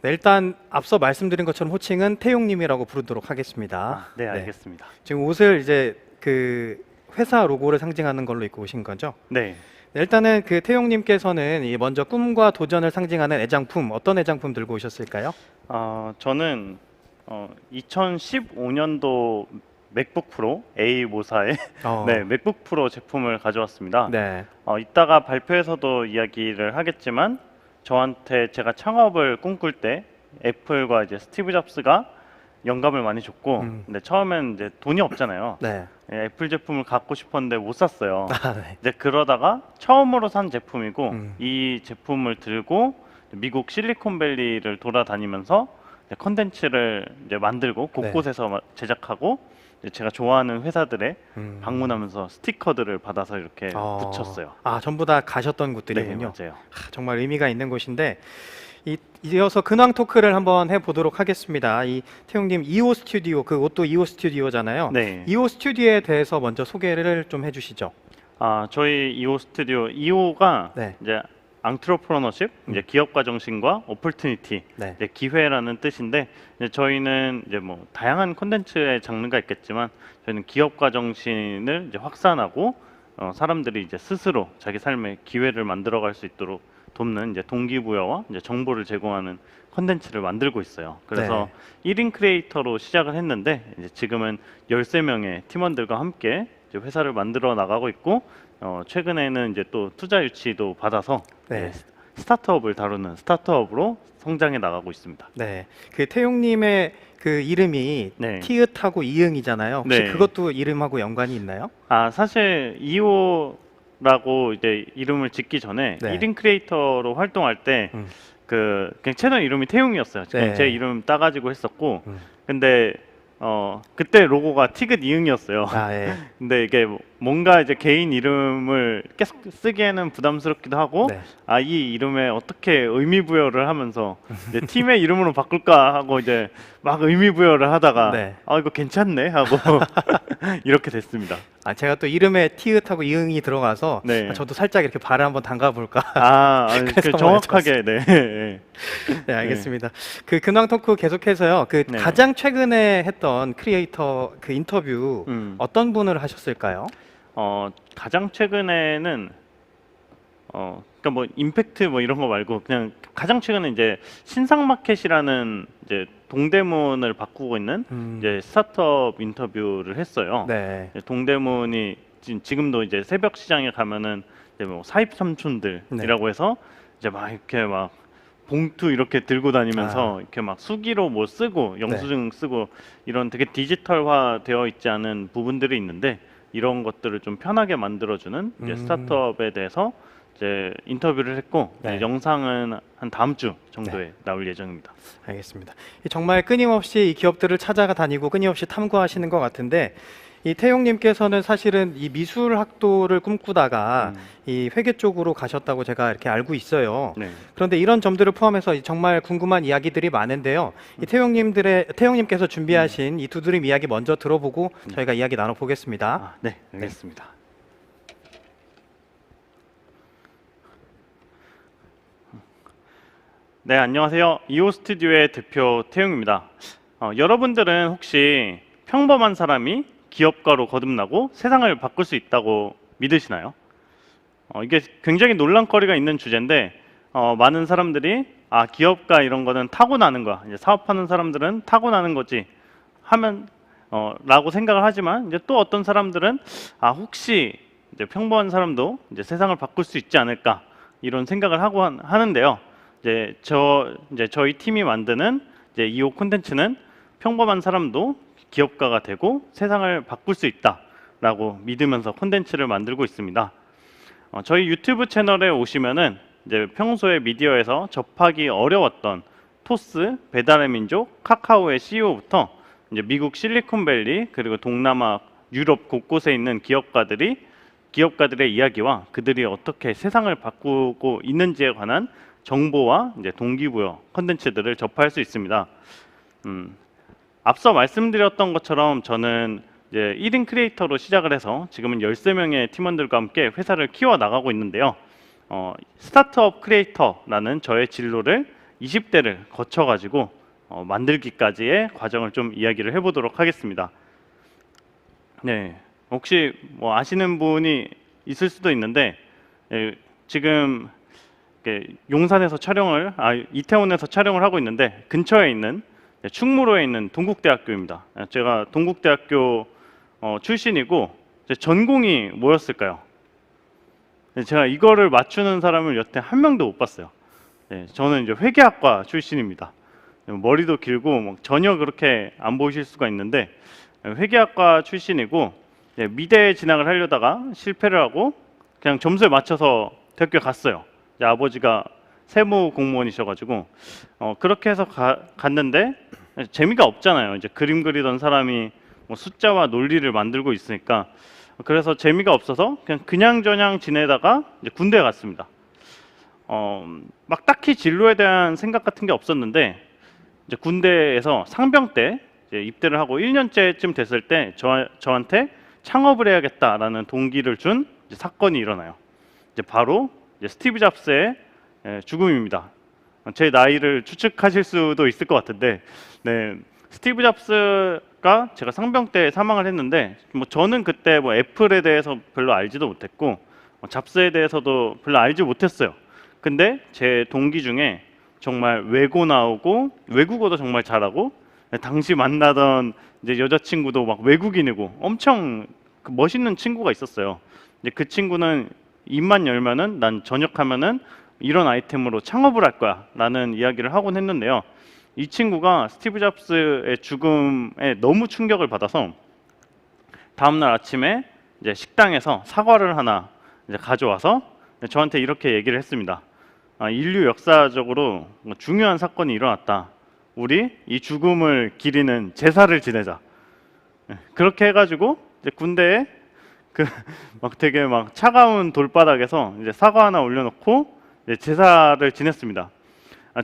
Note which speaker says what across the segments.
Speaker 1: 네, 일단 앞서 말씀드린 것처럼 호칭은 태용님이라고 부르도록 하겠습니다.
Speaker 2: 네, 알겠습니다.
Speaker 1: 지금 옷을 이제 그 회사 로고를 상징하는 걸로 입고 오신 거죠?
Speaker 2: 네.
Speaker 1: 네, 일단은 그 태용님께서는 이 먼저 꿈과 도전을 상징하는 애장품, 어떤 애장품 들고 오셨을까요?
Speaker 2: 저는 2015년도 맥북 프로 A 모사의
Speaker 1: 어,
Speaker 2: 네, 맥북 프로 제품을 가져왔습니다.
Speaker 1: 네,
Speaker 2: 이따가 발표에서도 이야기를 하겠지만 저한테 제가 창업을 꿈꿀 때 애플과 이제 스티브 잡스가 영감을 많이 줬고, 근데 처음엔 이제 돈이 없잖아요.
Speaker 1: 네,
Speaker 2: 애플 제품을 갖고 싶었는데 못 샀어요.
Speaker 1: 네.
Speaker 2: 이제 그러다가 처음으로 산 제품이고,
Speaker 1: 음.
Speaker 2: 이 제품을 들고 미국 실리콘밸리를 돌아다니면서 이제 컨텐츠를 이제 만들고 곳곳에서 제작하고, 이제 제가 좋아하는 회사들에 방문하면서 스티커들을 받아서 이렇게 붙였어요.
Speaker 1: 전부 다 가셨던
Speaker 2: 네,
Speaker 1: 곳들이군요.
Speaker 2: 맞아요.
Speaker 1: 정말 의미가 있는 곳인데 이어서 근황 토크를 한번 해보도록 하겠습니다. 이 태용님 2호 스튜디오, 그 옷도 2호 스튜디오잖아요.
Speaker 2: 네.
Speaker 1: 2호 스튜디오에 대해서 먼저 소개를 좀 해주시죠.
Speaker 2: 저희 2호 스튜디오 2호가
Speaker 1: 네.
Speaker 2: 이제 앙트로프러너십, 이제 기업가 정신과 오퍼튜니티,
Speaker 1: 네.
Speaker 2: 이제 기회라는 뜻인데, 이제 저희는 이제 뭐 다양한 콘텐츠의 장르가 있겠지만 저희는 기업가 정신을 이제 확산하고 사람들이 이제 스스로 자기 삶의 기회를 만들어갈 수 있도록 돕는 이제 동기부여와 이제 정보를 제공하는 콘텐츠를 만들고 있어요. 그래서 1인 크리에이터로 시작을 했는데 이제 지금은 13명의 팀원들과 함께 이제 회사를 만들어 나가고 있고, 최근에는 이제 또 투자 유치도 받아서
Speaker 1: 네.
Speaker 2: 스타트업을 다루는 스타트업으로 성장해 나가고 있습니다.
Speaker 1: 네, 그 태용님의 그 이름이
Speaker 2: 네.
Speaker 1: 티읕하고 이응이잖아요. 혹시
Speaker 2: 네.
Speaker 1: 그것도 이름하고 연관이 있나요?
Speaker 2: 사실 2호라고 이제 이름을 짓기 전에
Speaker 1: 네.
Speaker 2: 1인 크리에이터로 활동할 때 그냥 채널 이름이 태용이었어요. 그냥
Speaker 1: 네.
Speaker 2: 제 이름 따가지고 했었고, 근데 그때 로고가 티귿 이응이었어요.
Speaker 1: 예.
Speaker 2: 근데 이게 뭔가 이제 개인 이름을 계속 쓰기에는 부담스럽기도 하고,
Speaker 1: 네.
Speaker 2: 이 이름에 어떻게 의미 부여를 하면서 이제 팀의 이름으로 바꿀까 하고 이제 막 의미 부여를 하다가
Speaker 1: 네.
Speaker 2: 이거 괜찮네 하고 이렇게 됐습니다.
Speaker 1: 제가 또 이름에 티읕하고 이응이 들어가서
Speaker 2: 네.
Speaker 1: 저도 살짝 이렇게 발을 한번 담가 볼까. 그래서
Speaker 2: 정확하게 네.
Speaker 1: 네, 알겠습니다. 그 근황 토크 계속해서요. 그
Speaker 2: 네.
Speaker 1: 가장 최근에 했던 크리에이터 그 인터뷰 어떤 분을 하셨을까요?
Speaker 2: 가장 최근에는 그러니까 뭐 임팩트 뭐 이런 거 말고 그냥 가장 최근에 이제 신상마켓이라는 이제 동대문을 바꾸고 있는 이제 스타트업 인터뷰를 했어요.
Speaker 1: 네.
Speaker 2: 동대문이 지금도 이제 새벽 시장에 가면은 이제 뭐 사입 삼촌들이라고 해서 이제 막 이렇게 막 봉투 이렇게 들고 다니면서 이렇게 막 수기로 뭐 쓰고 영수증 쓰고 이런 되게 디지털화 되어 있지 않은 부분들이 있는데, 이런 것들을 좀 편하게 만들어주는 이제 스타트업에 대해서 이제 인터뷰를 했고,
Speaker 1: 네.
Speaker 2: 영상은 한 다음 주 정도에 나올 예정입니다.
Speaker 1: 알겠습니다. 정말 끊임없이 이 기업들을 찾아가 다니고 끊임없이 탐구하시는 것 같은데, 이 태용님께서는 사실은 이 미술학도를 꿈꾸다가 이 회계 쪽으로 가셨다고 제가 이렇게 알고 있어요.
Speaker 2: 네.
Speaker 1: 그런데 이런 점들을 포함해서 정말 궁금한 이야기들이 많은데요. 이 태용님께서 준비하신 이 두드림 이야기 먼저 들어보고 저희가 이야기 나눠보겠습니다.
Speaker 2: 네, 알겠습니다. 네, 안녕하세요. 2호 스튜디오의 대표 태용입니다. 여러분들은 혹시 평범한 사람이 기업가로 거듭나고 세상을 바꿀 수 있다고 믿으시나요? 이게 굉장히 논란거리가 있는 주제인데, 많은 사람들이 기업가 이런 거는 타고나는 거야, 이제 사업하는 사람들은 타고나는 거지 하면 라고 생각을 하지만, 이제 또 어떤 사람들은 혹시 이제 평범한 사람도 이제 세상을 바꿀 수 있지 않을까 이런 생각을 하고 하는데요. 이제 저희 팀이 만드는 이제 2호 콘텐츠는 평범한 사람도 기업가가 되고 세상을 바꿀 수 있다라고 믿으면서 콘텐츠를 만들고 있습니다. 저희 유튜브 채널에 오시면은 이제 평소에 미디어에서 접하기 어려웠던 토스, 배달의 민족, 카카오의 CEO부터 이제 미국 실리콘밸리 그리고 동남아, 유럽 곳곳에 있는 기업가들의 이야기와 그들이 어떻게 세상을 바꾸고 있는지에 관한 정보와 이제 동기부여 콘텐츠들을 접할 수 있습니다. 앞서 말씀드렸던 것처럼 저는 이제 1인 크리에이터로 시작을 해서 지금은 13명의 팀원들과 함께 회사를 키워 나가고 있는데요. 스타트업 크리에이터라는 저의 진로를 20대를 거쳐가지고 만들기까지의 과정을 좀 이야기를 해보도록 하겠습니다. 네, 혹시 뭐 아시는 분이 있을 수도 있는데 지금 용산에서 이태원에서 촬영을 하고 있는데 근처에 있는 충무로에 있는 동국대학교입니다. 제가 동국대학교 출신이고 제 전공이 뭐였을까요? 제가 이거를 맞추는 사람을 여태 한 명도 못 봤어요. 저는 이제 회계학과 출신입니다. 머리도 길고 뭐 전혀 그렇게 안 보이실 수가 있는데 회계학과 출신이고 미대에 진학을 하려다가 실패를 하고 그냥 점수에 맞춰서 대학교에 갔어요. 아버지가 세무 공무원이셔가지고 그렇게 해서 갔는데 재미가 없잖아요. 이제 그림 그리던 사람이 뭐 숫자와 논리를 만들고 있으니까 그래서 재미가 없어서 그냥 지내다가 이제 군대에 갔습니다. 막 딱히 진로에 대한 생각 같은 게 없었는데 이제 군대에서 상병 때 이제 입대를 하고 1년째쯤 됐을 때 저한테 창업을 해야겠다라는 동기를 준 이제 사건이 일어나요. 이제 바로 이제 스티브 잡스의 죽음입니다. 제 나이를 추측하실 수도 있을 것 같은데, 네, 스티브 잡스가 제가 상병 때 사망을 했는데, 뭐 저는 그때 뭐 애플에 대해서 별로 알지도 못했고, 잡스에 대해서도 별로 알지 못했어요. 근데 제 동기 중에 정말 외고 나오고 외국어도 정말 잘하고 당시 만나던 이제 여자친구도 막 외국인이고 엄청 그 멋있는 친구가 있었어요. 이제 그 친구는 입만 열면은 난 전역하면은 이런 아이템으로 창업을 할 거야 라는 이야기를 하곤 했는데요. 이 친구가 스티브 잡스의 죽음에 너무 충격을 받아서 다음날 아침에 이제 식당에서 사과를 하나 이제 가져와서 저한테 이렇게 얘기를 했습니다. 인류 역사적으로 중요한 사건이 일어났다. 우리 이 죽음을 기리는 제사를 지내자. 그렇게 해가지고 이제 군대에 그 막 되게 막 차가운 돌바닥에서 이제 사과 하나 올려놓고 이제 제사를 지냈습니다.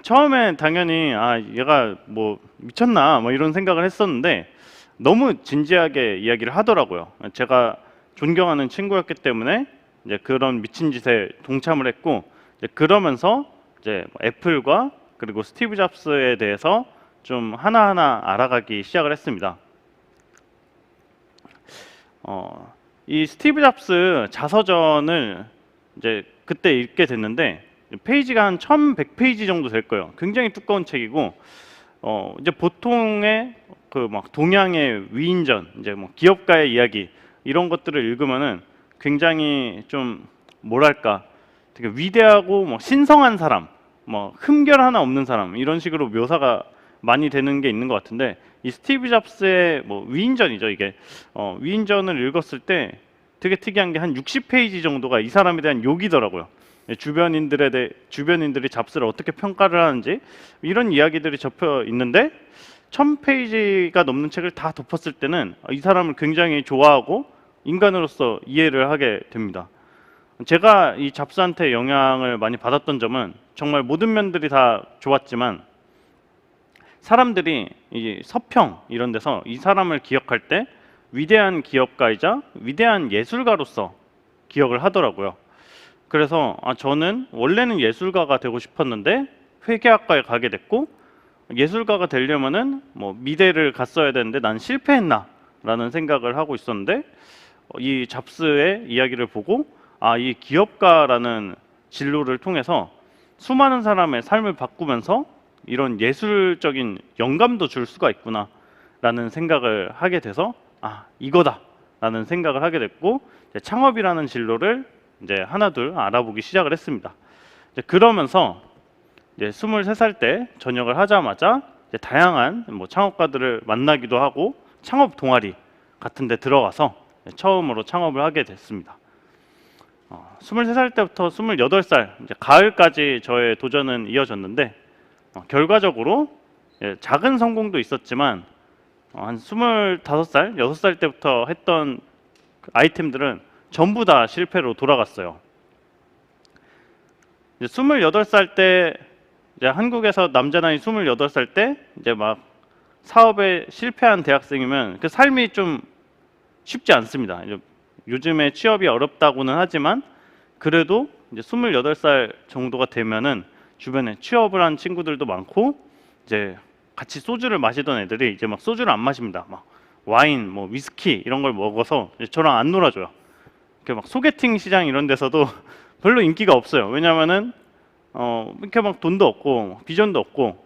Speaker 2: 처음엔 당연히 얘가 뭐 미쳤나 뭐 이런 생각을 했었는데 너무 진지하게 이야기를 하더라고요. 제가 존경하는 친구였기 때문에 이제 그런 미친 짓에 동참을 했고 이제 그러면서 이제 애플과 그리고 스티브 잡스에 대해서 좀 하나하나 알아가기 시작을 했습니다. 이 스티브 잡스 자서전을 이제 그때 읽게 됐는데 페이지가 한 1100페이지 정도 될 거예요. 굉장히 두꺼운 책이고 이제 보통의 그 막 동양의 위인전, 이제 뭐 기업가의 이야기 이런 것들을 읽으면은 굉장히 좀 뭐랄까 되게 위대하고 뭐 신성한 사람, 뭐 흠결 하나 없는 사람 이런 식으로 묘사가 많이 되는 게 있는 것 같은데 이 스티브 잡스의 뭐 위인전이죠 이게 위인전을 읽었을 때 되게 특이한 게 한 60페이지 정도가 이 사람에 대한 욕이더라고요. 주변인들이 잡스를 어떻게 평가를 하는지 이런 이야기들이 접혀 있는데 1000페이지가 넘는 책을 다 덮었을 때는 이 사람을 굉장히 좋아하고 인간으로서 이해를 하게 됩니다. 제가 이 잡스한테 영향을 많이 받았던 점은 정말 모든 면들이 다 좋았지만 사람들이 이 서평 이런 데서 이 사람을 기억할 때 위대한 기업가이자 위대한 예술가로서 기억을 하더라고요. 그래서 저는 원래는 예술가가 되고 싶었는데 회계학과에 가게 됐고 예술가가 되려면은 뭐 미대를 갔어야 되는데 난 실패했나 라는 생각을 하고 있었는데 이 잡스의 이야기를 보고 이 기업가라는 진로를 통해서 수많은 사람의 삶을 바꾸면서 이런 예술적인 영감도 줄 수가 있구나 라는 생각을 하게 돼서 이거다 라는 생각을 하게 됐고 이제 창업이라는 진로를 이제 하나둘 알아보기 시작을 했습니다. 이제 그러면서 이제 23살 때 전역을 하자마자 이제 다양한 뭐 창업가들을 만나기도 하고 창업 동아리 같은 데 들어가서 처음으로 창업을 하게 됐습니다. 23살 때부터 28살 이제 가을까지 저의 도전은 이어졌는데 결과적으로 작은 성공도 있었지만 한 25살, 6살 때부터 했던 그 아이템들은 전부 다 실패로 돌아갔어요. 이제 28살 때 이제 한국에서 남자 나이 28살 때 이제 막 사업에 실패한 대학생이면 그 삶이 좀 쉽지 않습니다. 요즘에 취업이 어렵다고는 하지만 그래도 이제 28살 정도가 되면은 주변에 취업을 한 친구들도 많고 이제 같이 소주를 마시던 애들이 이제 막 소주를 안 마십니다. 막 와인, 뭐 위스키 이런 걸 먹어서 이제 저랑 안 놀아줘요. 이렇게 막 소개팅 시장 이런 데서도 별로 인기가 없어요. 왜냐면은 이렇게 막 돈도 없고 비전도 없고,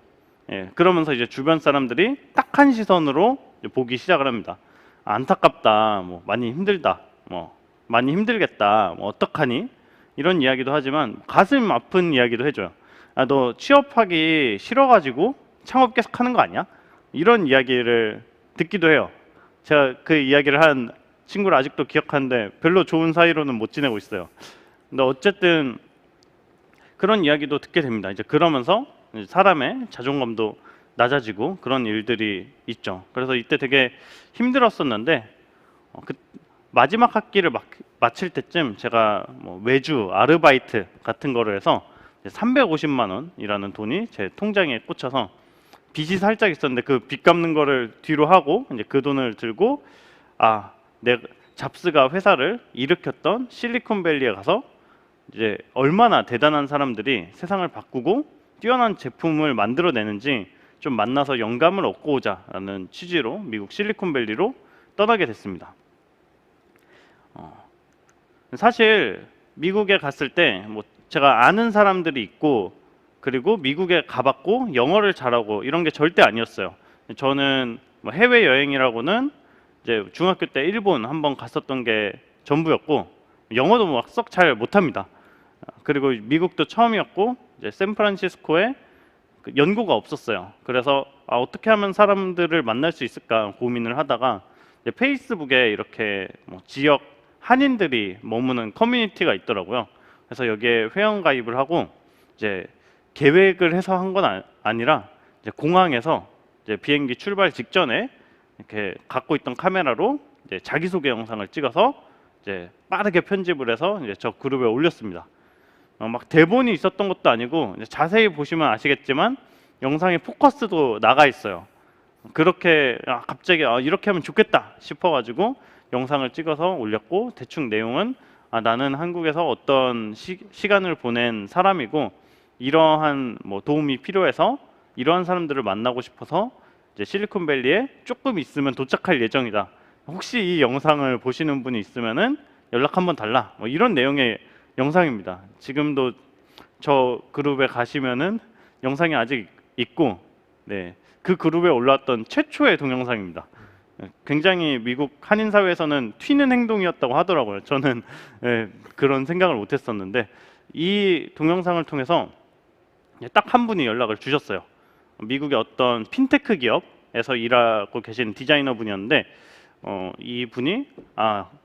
Speaker 2: 예, 그러면서 이제 주변 사람들이 딱한 시선으로 이제 보기 시작을 합니다. 아, 안타깝다, 뭐 많이 힘들다, 뭐 많이 힘들겠다, 뭐 어떡하니, 이런 이야기도 하지만 가슴 아픈 이야기도 해줘요. 아, 너 취업하기 싫어가지고 창업 계속 하는 거 아니야? 이런 이야기를 듣기도 해요. 제가 그 이야기를 한 친구를 아직도 기억하는데 별로 좋은 사이로는 못 지내고 있어요. 근데 어쨌든 그런 이야기도 듣게 됩니다. 이제 그러면서 이제 사람의 자존감도 낮아지고 그런 일들이 있죠. 그래서 이때 되게 힘들었었는데 그 마지막 학기를 마칠 때쯤 제가 뭐 외주 아르바이트 같은 거를 해서 350만 원이라는 돈이 제 통장에 꽂혀서 빚이 살짝 있었는데 그 빚 갚는 거를 뒤로 하고 이제 그 돈을 들고 내 잡스가 회사를 일으켰던 실리콘밸리에 가서 이제 얼마나 대단한 사람들이 세상을 바꾸고 뛰어난 제품을 만들어내는지 좀 만나서 영감을 얻고 오자라는 취지로 미국 실리콘밸리로 떠나게 됐습니다. 사실 미국에 갔을 때 뭐 제가 아는 사람들이 있고 그리고 미국에 가봤고 영어를 잘하고 이런 게 절대 아니었어요. 저는 뭐 해외 여행이라고는 이제 중학교 때 일본 한번 갔었던 게 전부였고 영어도 막 썩 잘 못합니다. 그리고 미국도 처음이었고 이제 샌프란시스코에 그 연고가 없었어요. 그래서 어떻게 하면 사람들을 만날 수 있을까 고민을 하다가 이제 페이스북에 이렇게 뭐 지역 한인들이 머무는 커뮤니티가 있더라고요. 그래서 여기에 회원 가입을 하고 이제 계획을 해서 한 건 아니라 이제 공항에서 이제 비행기 출발 직전에 이렇게 갖고 있던 카메라로 이제 자기소개 영상을 찍어서 이제 빠르게 편집을 해서 이제 저 그룹에 올렸습니다. 막 대본이 있었던 것도 아니고 이제 자세히 보시면 아시겠지만 영상에 포커스도 나가 있어요. 그렇게 갑자기 이렇게 하면 좋겠다 싶어가지고 영상을 찍어서 올렸고 대충 내용은 나는 한국에서 어떤 시간을 보낸 사람이고 이러한 뭐 도움이 필요해서 이러한 사람들을 만나고 싶어서 이제 실리콘밸리에 조금 있으면 도착할 예정이다. 혹시 이 영상을 보시는 분이 있으면은 연락 한번 달라. 뭐 이런 내용의 영상입니다. 지금도 저 그룹에 가시면은 영상이 아직 있고, 네, 그 그룹에 올라왔던 최초의 동영상입니다. 굉장히 미국 한인 사회에서는 튀는 행동이었다고 하더라고요. 저는 그런 생각을 못했었는데 이 동영상을 통해서 딱 한 분이 연락을 주셨어요. 미국의 어떤 핀테크 기업에서 일하고 계신 디자이너 분이었는데 이 분이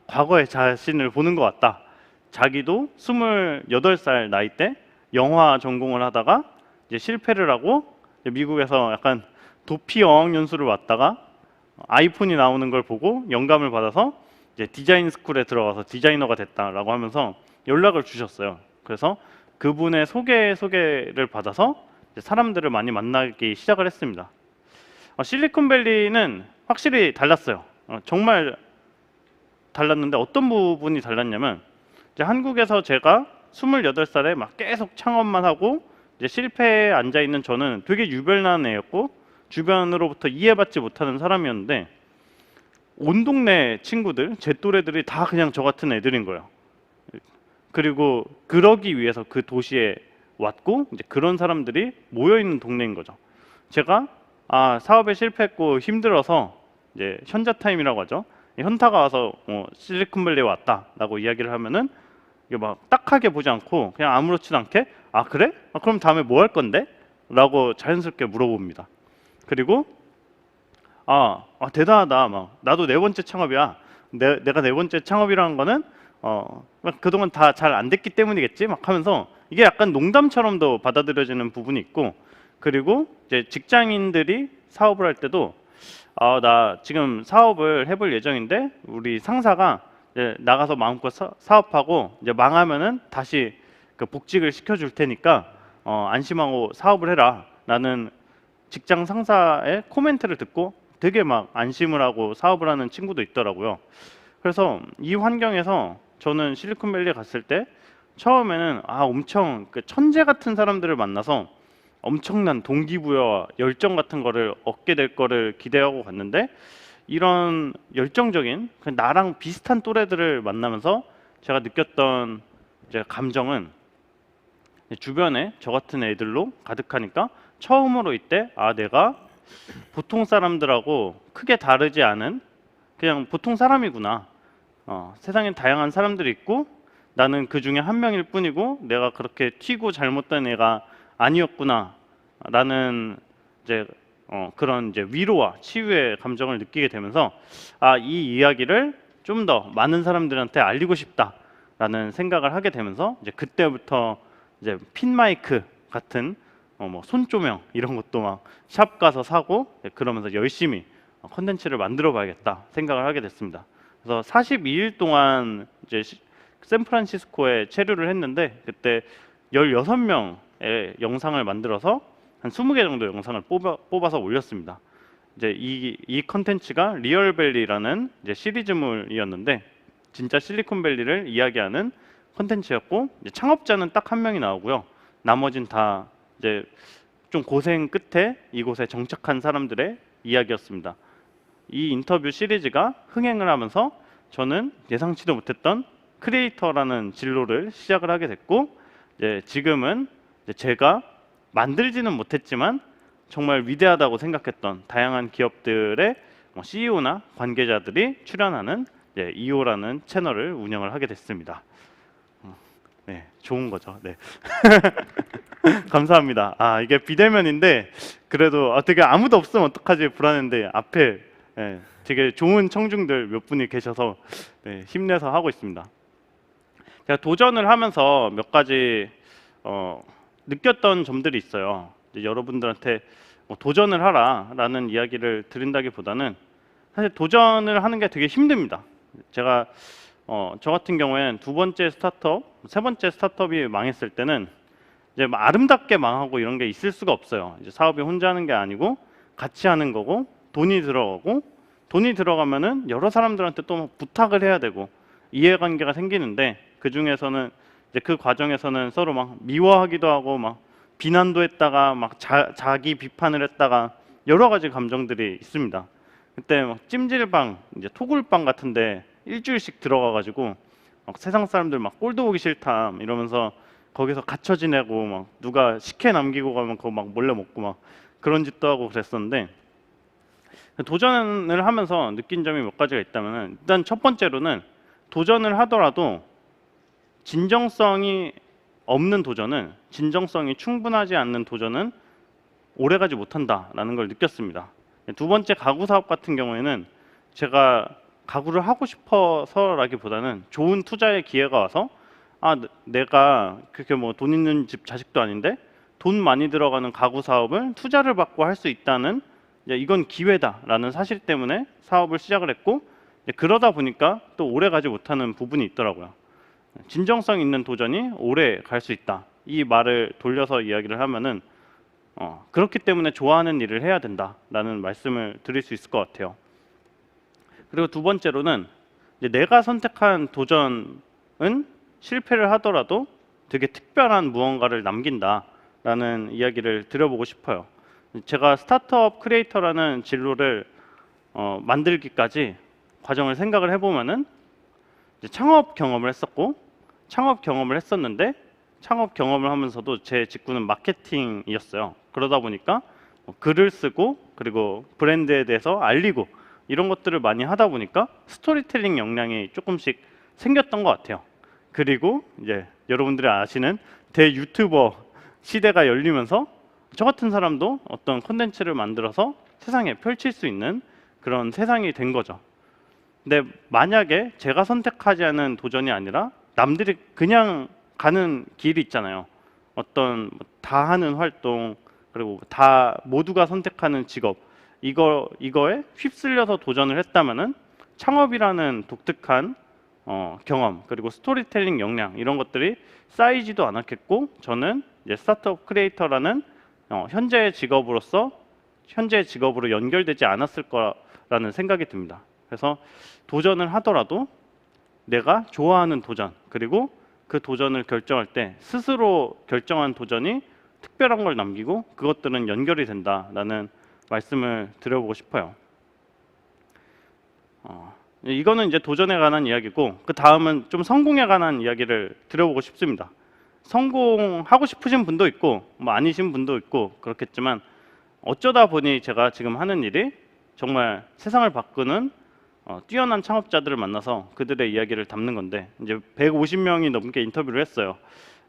Speaker 2: 과거의 자신을 보는 것 같다. 자기도 28살 나이 때 영화 전공을 하다가 이제 실패를 하고 미국에서 약간 도피 어학연수를 왔다가 아이폰이 나오는 걸 보고 영감을 받아서 이제 디자인 스쿨에 들어가서 디자이너가 됐다라고 하면서 연락을 주셨어요. 그래서 그분의 소개를 받아서 이제 사람들을 많이 만나기 시작을 했습니다. 실리콘밸리는 확실히 달랐어요. 정말 달랐는데 어떤 부분이 달랐냐면 이제 한국에서 제가 28살에 막 계속 창업만 하고 이제 실패에 앉아 있는 저는 되게 유별난 애였고 주변으로부터 이해받지 못하는 사람이었는데 온 동네 친구들, 제 또래들이 다 그냥 저 같은 애들인 거예요. 그리고 그러기 위해서 그 도시에 왔고 이제 그런 사람들이 모여 있는 동네인 거죠. 제가 사업에 실패했고 힘들어서 이제 현자타임이라고 하죠. 현타가 와서 실리콘밸리에 왔다라고 이야기를 하면은 이게 막 딱하게 보지 않고 그냥 아무렇지도 않게 그래? 그럼 다음에 뭐 할 건데? 라고 자연스럽게 물어봅니다. 그리고 대단하다. 막 나도 네 번째 창업이야. 내가 네 번째 창업이라는 거는 그동안 다 잘 안 됐기 때문이겠지. 막 하면서 이게 약간 농담처럼도 받아들여지는 부분이 있고 그리고 이제 직장인들이 사업을 할 때도 나 지금 사업을 해볼 예정인데 우리 상사가 이제 나가서 마음껏 사업하고 이제 망하면은 다시 그 복직을 시켜줄 테니까 안심하고 사업을 해라. 나는 직장 상사의 코멘트를 듣고 되게 막 안심을 하고 사업을 하는 친구도 있더라고요. 그래서 이 환경에서 저는 실리콘밸리에 갔을 때 처음에는 엄청 그 천재 같은 사람들을 만나서 엄청난 동기부여와 열정 같은 거를 얻게 될 거를 기대하고 갔는데, 이런 열정적인 나랑 비슷한 또래들을 만나면서 제가 느꼈던 이제 감정은, 주변에 저 같은 애들로 가득하니까 처음으로 이때 내가 보통 사람들하고 크게 다르지 않은 그냥 보통 사람이구나. 세상엔 다양한 사람들이 있고 나는 그 중에 한 명일 뿐이고 내가 그렇게 튀고 잘못된 애가 아니었구나 라는 이제 그런 이제 위로와 치유의 감정을 느끼게 되면서 이 이야기를 좀 더 많은 사람들한테 알리고 싶다라는 생각을 하게 되면서 이제 그때부터 이제 핀 마이크 같은 뭐 손조명 이런 것도 막 샵 가서 사고, 그러면서 열심히 컨텐츠를 만들어 봐야겠다 생각을 하게 됐습니다. 그래서 42일 동안 이제 샌프란시스코에 체류를 했는데, 그때 16명의 영상을 만들어서 한 20개 정도 영상을 뽑아서 올렸습니다. 이제 이 컨텐츠가 리얼밸리라는 이제 시리즈물이었는데, 진짜 실리콘밸리를 이야기하는 컨텐츠였고, 창업자는 딱 한 명이 나오고요. 나머진 다 이제 좀 고생 끝에 이곳에 정착한 사람들의 이야기였습니다. 이 인터뷰 시리즈가 흥행을 하면서 저는 예상치도 못했던 크리에이터라는 진로를 시작을 하게 됐고, 지금은 제가 만들지는 못했지만 정말 위대하다고 생각했던 다양한 기업들의 CEO나 관계자들이 출연하는 이오라는 채널을 운영을 하게 됐습니다. 네, 좋은 거죠. 네. 감사합니다. 이게 비대면인데 그래도 되게 아무도 없으면 어떡하지 불안했는데 앞에 되게 좋은 청중들 몇 분이 계셔서 힘내서 하고 있습니다. 제가 도전을 하면서 몇 가지 느꼈던 점들이 있어요. 이제 여러분들한테 도전을 하라라는 이야기를 드린다기보다는 사실 도전을 하는 게 되게 힘듭니다. 제가 저 같은 경우에는 두 번째 스타트업, 세 번째 스타트업이 망했을 때는 이제 아름답게 망하고 이런 게 있을 수가 없어요. 이제 사업이 혼자 하는 게 아니고 같이 하는 거고, 돈이 들어가고, 돈이 들어가면은 여러 사람들한테 또 부탁을 해야 되고 이해관계가 생기는데, 그 중에서는 이제 그 과정에서는 서로 막 미워하기도 하고 막 비난도 했다가 막 자기 비판을 했다가 여러 가지 감정들이 있습니다. 그때 막 찜질방, 이제 토굴방 같은데 일주일씩 들어가가지고 막 세상 사람들 막 꼴도 보기 싫다 이러면서 거기서 갇혀 지내고, 막 누가 식혜 남기고 가면 그거 막 몰래 먹고 막 그런 짓도 하고 그랬었는데, 도전을 하면서 느낀 점이 몇 가지가 있다면, 일단 첫 번째로는 도전을 하더라도 진정성이 없는 도전은, 진정성이 충분하지 않는 도전은 오래가지 못한다라는 걸 느꼈습니다. 두 번째 가구 사업 같은 경우에는 제가 가구를 하고 싶어서라기보다는 좋은 투자의 기회가 와서 내가 그렇게 뭐 돈 있는 집 자식도 아닌데 돈 많이 들어가는 가구 사업을 투자를 받고 할 수 있다는, 이건 기회다라는 사실 때문에 사업을 시작을 했고, 그러다 보니까 또 오래 가지 못하는 부분이 있더라고요. 진정성 있는 도전이 오래 갈 수 있다. 이 말을 돌려서 이야기를 하면은 그렇기 때문에 좋아하는 일을 해야 된다라는 말씀을 드릴 수 있을 것 같아요. 그리고 두 번째로는 내가 선택한 도전은 실패를 하더라도 되게 특별한 무언가를 남긴다라는 이야기를 드려보고 싶어요. 제가 스타트업 크리에이터라는 진로를 만들기까지 과정을 생각을 해보면은 창업 경험을 했었고, 창업 경험을 했었는데 창업 경험을 하면서도 제 직구는 마케팅이었어요. 그러다 보니까 글을 쓰고 그리고 브랜드에 대해서 알리고 이런 것들을 많이 하다 보니까 스토리텔링 역량이 조금씩 생겼던 것 같아요. 그리고 이제 여러분들이 아시는 대유튜버 시대가 열리면서 저 같은 사람도 어떤 콘텐츠를 만들어서 세상에 펼칠 수 있는 그런 세상이 된 거죠. 근데 만약에 제가 선택하지 않은 도전이 아니라 남들이 그냥 가는 길이 있잖아요. 어떤 다 하는 활동, 그리고 다 모두가 선택하는 직업, 이거에 휩쓸려서 도전을 했다면은 창업이라는 독특한 경험, 그리고 스토리텔링 역량, 이런 것들이 쌓이지도 않았겠고, 저는 이제 스타트업 크리에이터라는 현재의 직업으로 연결되지 않았을 거라는 생각이 듭니다. 그래서 도전을 하더라도 내가 좋아하는 도전, 그리고 그 도전을 결정할 때 스스로 결정한 도전이 특별한 걸 남기고 그것들은 연결이 된다라는 말씀을 드려보고 싶어요. 이거는 이제 도전에 관한 이야기고 그 다음은 좀 성공에 관한 이야기를 드려보고 싶습니다. 성공하고 싶으신 분도 있고 뭐 아니신 분도 있고 그렇겠지만 어쩌다 보니 제가 지금 하는 일이 정말 세상을 바꾸는 뛰어난 창업자들을 만나서 그들의 이야기를 담는 건데 이제 150명이 넘게 인터뷰를 했어요.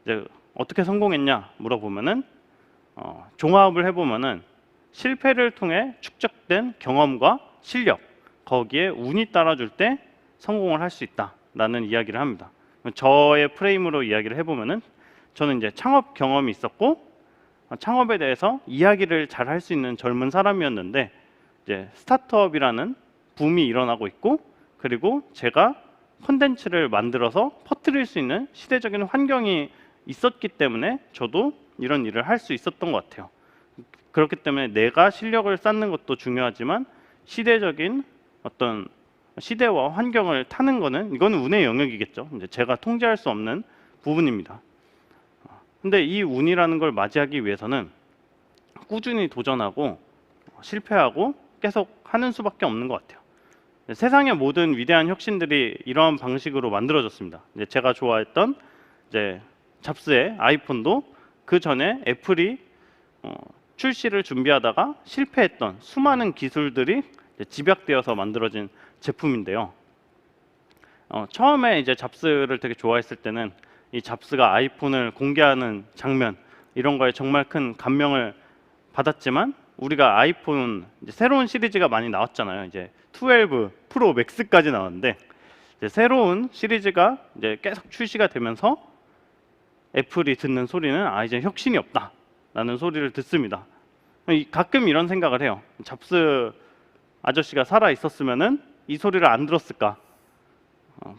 Speaker 2: 이제 어떻게 성공했냐 물어보면은 종합을 해보면은 실패를 통해 축적된 경험과 실력 거기에 운이 따라줄 때 성공을 할 수 있다라는 이야기를 합니다. 저의 프레임으로 이야기를 해보면은 저는 이제 창업 경험이 있었고 창업에 대해서 이야기를 잘 할 수 있는 젊은 사람이었는데 이제 스타트업이라는 붐이 일어나고 있고 그리고 제가 콘텐츠를 만들어서 퍼뜨릴 수 있는 시대적인 환경이 있었기 때문에 저도 이런 일을 할 수 있었던 것 같아요. 그렇기 때문에 내가 실력을 쌓는 것도 중요하지만 시대적인 어떤 시대와 환경을 타는 거는 이거는 운의 영역이겠죠. 이제 제가 통제할 수 없는 부분입니다. 근데 이 운이라는 걸 맞이하기 위해서는 꾸준히 도전하고 실패하고 계속 하는 수밖에 없는 것 같아요. 세상의 모든 위대한 혁신들이 이러한 방식으로 만들어졌습니다. 이제 제가 좋아했던 이제 잡스의 아이폰도 그 전에 애플이 출시를 준비하다가 실패했던 수많은 기술들이 집약되어서 만들어진 제품인데요. 처음에 이제 잡스를 되게 좋아했을 때는 이 잡스가 아이폰을 공개하는 장면 이런 거에 정말 큰 감명을 받았지만 우리가 아이폰 이제 새로운 시리즈가 많이 나왔잖아요. 이제 12 프로 맥스까지 나왔는데 이제 새로운 시리즈가 이제 계속 출시가 되면서 애플이 듣는 소리는 이제 혁신이 없다라는 소리를 듣습니다. 가끔 이런 생각을 해요. 잡스 아저씨가 살아 있었으면은 이 소리를 안 들었을까?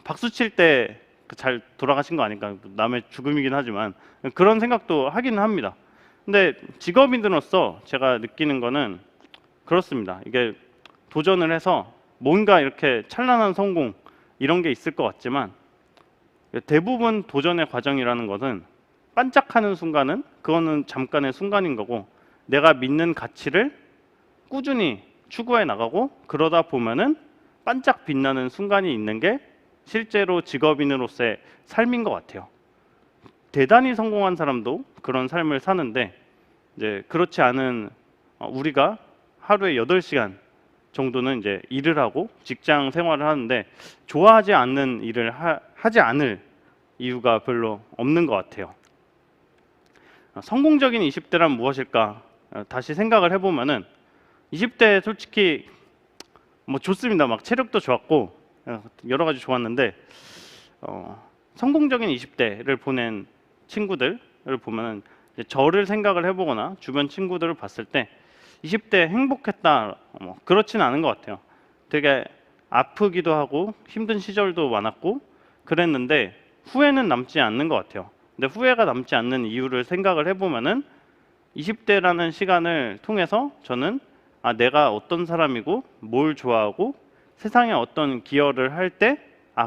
Speaker 2: 박수 칠 때 잘 돌아가신 거 아닐까? 남의 죽음이긴 하지만 그런 생각도 하기는 합니다. 근데 직업인으로서 제가 느끼는 거는 그렇습니다. 이게 도전을 해서 뭔가 이렇게 찬란한 성공 이런 게 있을 것 같지만 대부분 도전의 과정이라는 것은 반짝하는 순간은 그거는 잠깐의 순간인 거고 내가 믿는 가치를 꾸준히 추구해 나가고 그러다 보면은 반짝 빛나는 순간이 있는 게 실제로 직업인으로서의 삶인 것 같아요. 대단히 성공한 사람도 그런 삶을 사는데 이제 그렇지 않은 우리가 하루에 8시간 정도는 이제 일을 하고 직장 생활을 하는데 좋아하지 않는 일을 하지 않을 이유가 별로 없는 것 같아요. 성공적인 20대란 무엇일까? 다시 생각을 해보면은 20대 솔직히 뭐 좋습니다. 막 체력도 좋았고 여러 가지 좋았는데 성공적인 20대를 보낸 친구들을 보면은 저를 생각을 해보거나 주변 친구들을 봤을 때 20대 행복했다 그렇진 않은 것 같아요. 되게 아프기도 하고 힘든 시절도 많았고 그랬는데 후회는 남지 않는 것 같아요. 근데 후회가 남지 않는 이유를 생각을 해보면은 20대라는 시간을 통해서 저는 내가 어떤 사람이고 뭘 좋아하고 세상에 어떤 기여를 할 때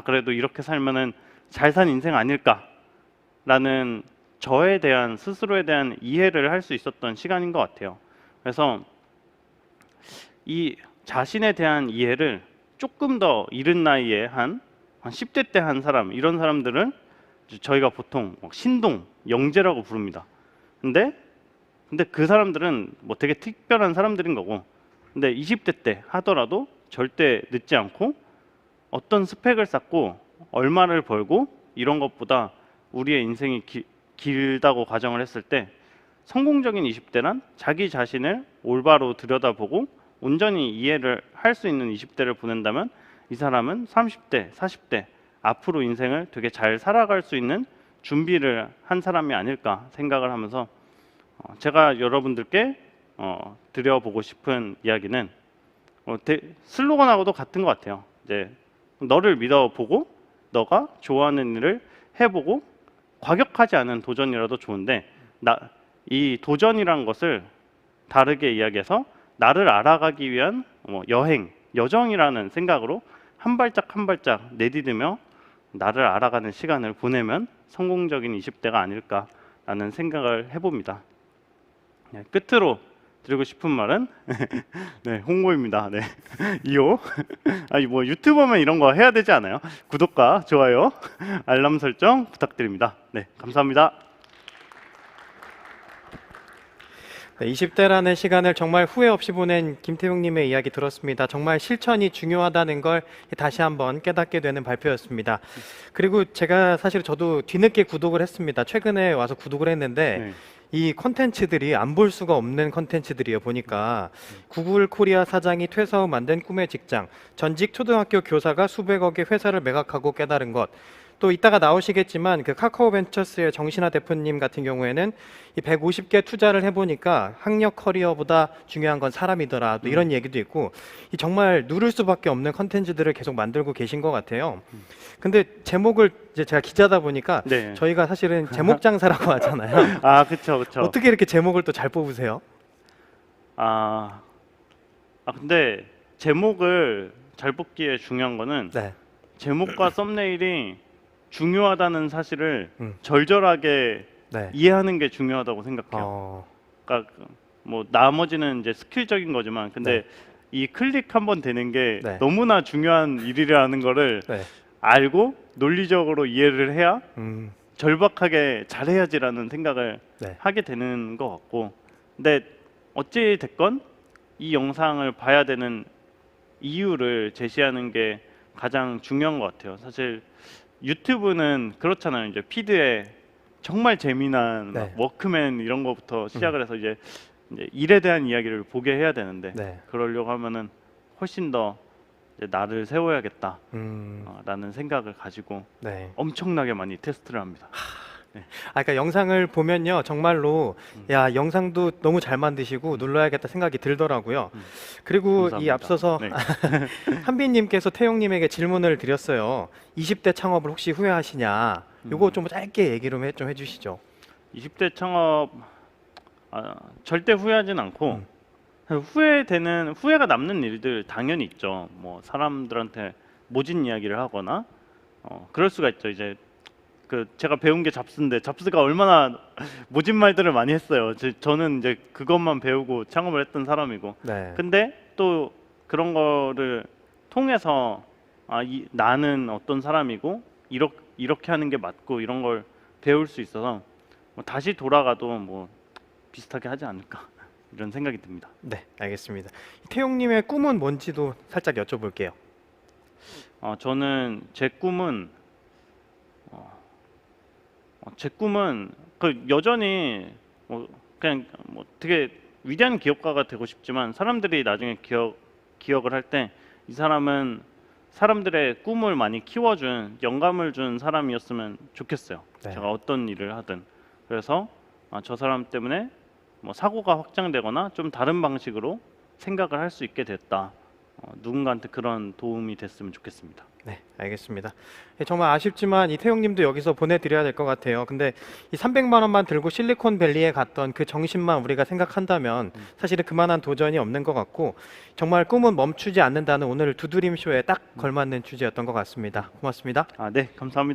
Speaker 2: 그래도 이렇게 살면은 잘 산 인생 아닐까라는 저에 대한 스스로에 대한 이해를 할 수 있었던 시간인 것 같아요. 그래서 이 자신에 대한 이해를 조금 더 이른 나이에 한 10대 때 한 사람 이런 사람들은 저희가 보통 신동, 영재라고 부릅니다. 근데 그 사람들은 뭐 되게 특별한 사람들인 거고 근데 20대 때 하더라도 절대 늦지 않고 어떤 스펙을 쌓고 얼마를 벌고 이런 것보다 우리의 인생이 길다고 가정을 했을 때 성공적인 20대란 자기 자신을 올바로 들여다보고 온전히 이해를 할 수 있는 20대를 보낸다면 이 사람은 30대, 40대 앞으로 인생을 되게 잘 살아갈 수 있는 준비를 한 사람이 아닐까 생각을 하면서 제가 여러분들께 드려보고 싶은 이야기는 슬로건하고도 같은 것 같아요. 이제 너를 믿어보고 너가 좋아하는 일을 해보고 과격하지 않은 도전이라도 좋은데 이 도전이란 것을 다르게 이야기해서 나를 알아가기 위한 여행, 여정이라는 생각으로 한 발짝 한 발짝 내디디며 나를 알아가는 시간을 보내면 성공적인 20대가 아닐까라는 생각을 해봅니다. 네, 끝으로 드리고 싶은 말은 네, 홍보입니다. 네. 2호. 아니 뭐 유튜버면 이런 거 해야 되지 않아요? 구독과 좋아요, 알람 설정 부탁드립니다. 네, 감사합니다.
Speaker 1: 네, 20대라는 시간을 정말 후회 없이 보낸 김태용님의 이야기 들었습니다. 정말 실천이 중요하다는 걸 다시 한번 깨닫게 되는 발표였습니다. 그리고 제가 사실 저도 뒤늦게 구독을 했습니다. 최근에 와서 구독을 했는데
Speaker 2: 네.
Speaker 1: 이 콘텐츠들이 안 볼 수가 없는 콘텐츠들이에요. 보니까 구글 코리아 사장이 퇴사 후 만든 꿈의 직장, 전직 초등학교 교사가 수백억의 회사를 매각하고 깨달은 것, 또 이따가 나오시겠지만 그 카카오벤처스의 정신화 대표님 같은 경우에는 이 150개 투자를 해보니까 학력 커리어보다 중요한 건 사람이더라, 또 이런 얘기도 있고, 이 정말 누를 수밖에 없는 컨텐츠들을 계속 만들고 계신 것 같아요. 근데 제목을 이제 제가 기자다 보니까
Speaker 2: 네.
Speaker 1: 저희가 사실은 제목 장사라고 하잖아요.
Speaker 2: 아, 그렇죠, 그렇죠.
Speaker 1: 어떻게 이렇게 제목을 또 잘 뽑으세요?
Speaker 2: 근데 제목을 잘 뽑기에 중요한 거는
Speaker 1: 네.
Speaker 2: 제목과 썸네일이 중요하다는 사실을
Speaker 1: 음.
Speaker 2: 절절하게
Speaker 1: 네.
Speaker 2: 이해하는 게 중요하다고 생각해요.
Speaker 1: 어,
Speaker 2: 그러니까 뭐 나머지는 이제 스킬적인 거지만, 근데
Speaker 1: 네.
Speaker 2: 이 클릭 한번 되는 게
Speaker 1: 네.
Speaker 2: 너무나 중요한 일이라는 거를
Speaker 1: 네.
Speaker 2: 알고 논리적으로 이해를 해야
Speaker 1: 음,
Speaker 2: 절박하게 잘해야지라는 생각을
Speaker 1: 네.
Speaker 2: 하게 되는 것 같고, 근데 어찌 됐건 이 영상을 봐야 되는 이유를 제시하는 게 가장 중요한 것 같아요. 사실 유튜브는 그렇잖아요. 이제 피드에 정말 재미난 막
Speaker 1: 네.
Speaker 2: 워크맨 이런 거부터 시작을 해서 이제 일에 대한 이야기를 보게 해야 되는데,
Speaker 1: 네.
Speaker 2: 그러려고 하면은 훨씬 더 이제 나를 세워야겠다
Speaker 1: 음,
Speaker 2: 라는 생각을 가지고
Speaker 1: 네.
Speaker 2: 엄청나게 많이 테스트를 합니다.
Speaker 1: 그러니까 영상을 보면요, 정말로 야, 영상도 너무 잘 만드시고 눌러야겠다 생각이 들더라고요. 그리고 이
Speaker 2: 감사합니다.
Speaker 1: 앞서서
Speaker 2: 네.
Speaker 1: 한빈님께서 태용님에게 질문을 드렸어요. 20대 창업을 혹시 후회하시냐? 요거 좀 짧게 얘기 좀 해주시죠.
Speaker 2: 20대 창업 절대 후회하진 않고, 후회가 남는 일들 당연히 있죠. 뭐 사람들한테 모진 이야기를 하거나 그럴 수가 있죠. 이제 제가 배운 게 잡스인데 잡스가 얼마나 모진 말들을 많이 했어요. 저는 이제 그것만 배우고 창업을 했던 사람이고,
Speaker 1: 네.
Speaker 2: 근데 또 그런 거를 통해서 나는 어떤 사람이고 이렇게 하는 게 맞고 이런 걸 배울 수 있어서 뭐 다시 돌아가도 뭐 비슷하게 하지 않을까 이런 생각이 듭니다.
Speaker 1: 네, 알겠습니다. 태용님의 꿈은 뭔지도 살짝 여쭤볼게요.
Speaker 2: 저는 제 꿈은 여전히 그냥 되게 위대한 기업가가 되고 싶지만, 사람들이 나중에 기억을 할 때 이 사람은 사람들의 꿈을 많이 키워준, 영감을 준 사람이었으면 좋겠어요.
Speaker 1: 네.
Speaker 2: 제가 어떤 일을 하든. 그래서 저 사람 때문에 뭐 사고가 확장되거나 좀 다른 방식으로 생각을 할 수 있게 됐다. 누군가한테 그런 도움이 됐으면 좋겠습니다.
Speaker 1: 네, 알겠습니다. 정말 아쉽지만 이 태용님도 여기서 보내드려야 될 것 같아요. 근데 이 300만 원만 들고 실리콘밸리에 갔던 그 정신만 우리가 생각한다면 사실은 그만한 도전이 없는 것 같고, 정말 꿈은 멈추지 않는다는 오늘 두드림 쇼에 딱 걸맞는 주제였던 것 같습니다. 고맙습니다.
Speaker 2: 네, 감사합니다.